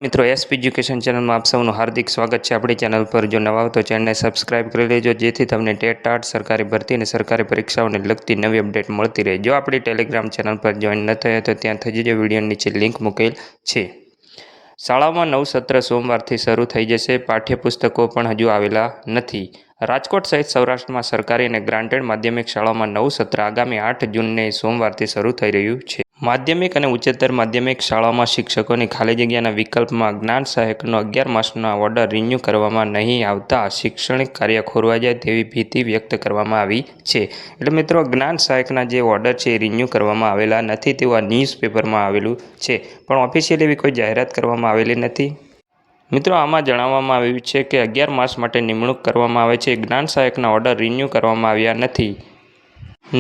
મિત્રો SP education ચેનલમાં આપ સૌનું હાર્દિક સ્વાગત છે। આપણી ચેનલ પર જો નવા હો તો ચેનલને સબસ્ક્રાઇબ કરી લેજો, જેથી તમને ટેટ ટાટ સરકારી ભરતી અને સરકારી પરીક્ષાઓને લગતી નવી અપડેટ મળતી રહે। જો આપણી ટેલિગ્રામ ચેનલ પર જોઈન ન થયા તો ત્યાં થઈ જજો, વિડીયો નીચે લિંક મૂકેલ છે। શાળામાં નવું સત્ર સોમવારથી શરૂ થઈ જશે, પાઠ્યપુસ્તકો પણ હજુ આવેલા નથી। રાજકોટ સહિત સૌરાષ્ટ્રમાં સરકારી અને ગ્રાન્ટેડ માધ્યમિક શાળાઓમાં નવું સત્ર આગામી 8 જૂનને સોમવારથી શરૂ થઈ રહ્યું છે। માધ્યમિક અને ઉચ્ચતર માધ્યમિક શાળાઓમાં શિક્ષકોની ખાલી જગ્યાના વિકલ્પમાં જ્ઞાન સહાયકનો 11 માસનો ઓર્ડર રિન્યૂ કરવામાં નહીં આવતા શૈક્ષણિક કાર્ય ખોરવાઈ જાય તેવી ભીતિ વ્યક્ત કરવામાં આવી છે। એટલે મિત્રો, જ્ઞાન સહાયકના જે ઓર્ડર છે એ રિન્યૂ કરવામાં આવેલા નથી તેવું આ ન્યૂઝપેપરમાં આવેલું છે, પણ ઓફિશિયલી એવી કોઈ જાહેરાત કરવામાં આવેલી નથી। મિત્રો, આમાં જણાવવામાં આવ્યું છે કે 11 માસ માટે નિમણૂક કરવામાં આવે છે। જ્ઞાન સહાયકના ઓર્ડર રિન્યૂ કરવામાં આવ્યા નથી।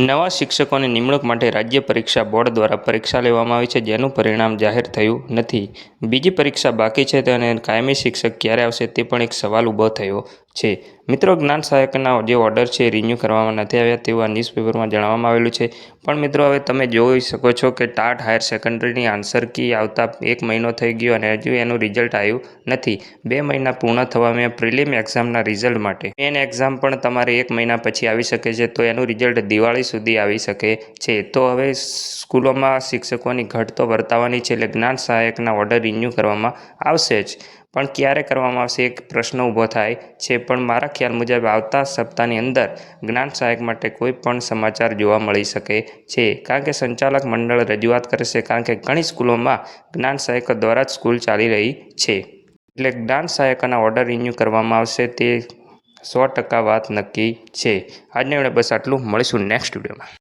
નવા શિક્ષકોની નિમણૂક માટે રાજ્ય પરીક્ષા બોર્ડ દ્વારા પરીક્ષા લેવામાં આવી છે, જેનું પરિણામ જાહેર થયું નથી। બીજી પરીક્ષા બાકી છે અને કાયમી શિક્ષક ક્યારે આવશે તે પણ એક સવાલ ઊભો થયો છે। મિત્રો, જ્ઞાન સહાયકના જે ઓર્ડર છે એ રિન્યૂ કરવામાં નથી આવ્યા તેવું આ ન્યૂઝપેપરમાં જણાવવામાં આવેલું છે। પણ મિત્રો, હવે તમે જોઈ શકો છો કે ટાટ હાયર સેકન્ડરીની આન્સર કી આવતા 1 મહિનો થઈ ગયો અને હજુ એનું રિઝલ્ટ આવ્યું નથી। 2 મહિના પૂર્ણ થવામાં પ્રિલિમ એક્ઝામના રિઝલ્ટ માટે મેન એક્ઝામ પણ તમારે 1 મહિના પછી આવી શકે છે, તો એનું રિઝલ્ટ દિવાળી સુધી આવી શકે છે। તો હવે સ્કૂલોમાં શિક્ષકોની ઘટ તો વર્તાવાની છે, એટલે જ્ઞાન સહાયકના ઓર્ડર રિન્યૂ કરવામાં આવશે જ, પણ ક્યારે કરવામાં આવશે એક પ્રશ્ન ઊભો થાય છે। પણ મારા ખ્યાલ મુજબ આવતા સપ્તાહની અંદર જ્ઞાન સહાયક માટે કોઈ પણ સમાચાર જોવા મળી શકે છે, કારણ કે સંચાલક મંડળ રજૂઆત કરશે, કારણ કે ઘણી સ્કૂલોમાં જ્ઞાન સહાયકો દ્વારા જ સ્કૂલ ચાલી રહી છે। એટલે જ્ઞાન સહાયકોના ઓર્ડર રિન્યૂ કરવામાં આવશે તે 100% વાત નક્કી છે। આજની બસ આટલું, મળીશું નેક્સ્ટ વિડીયોમાં।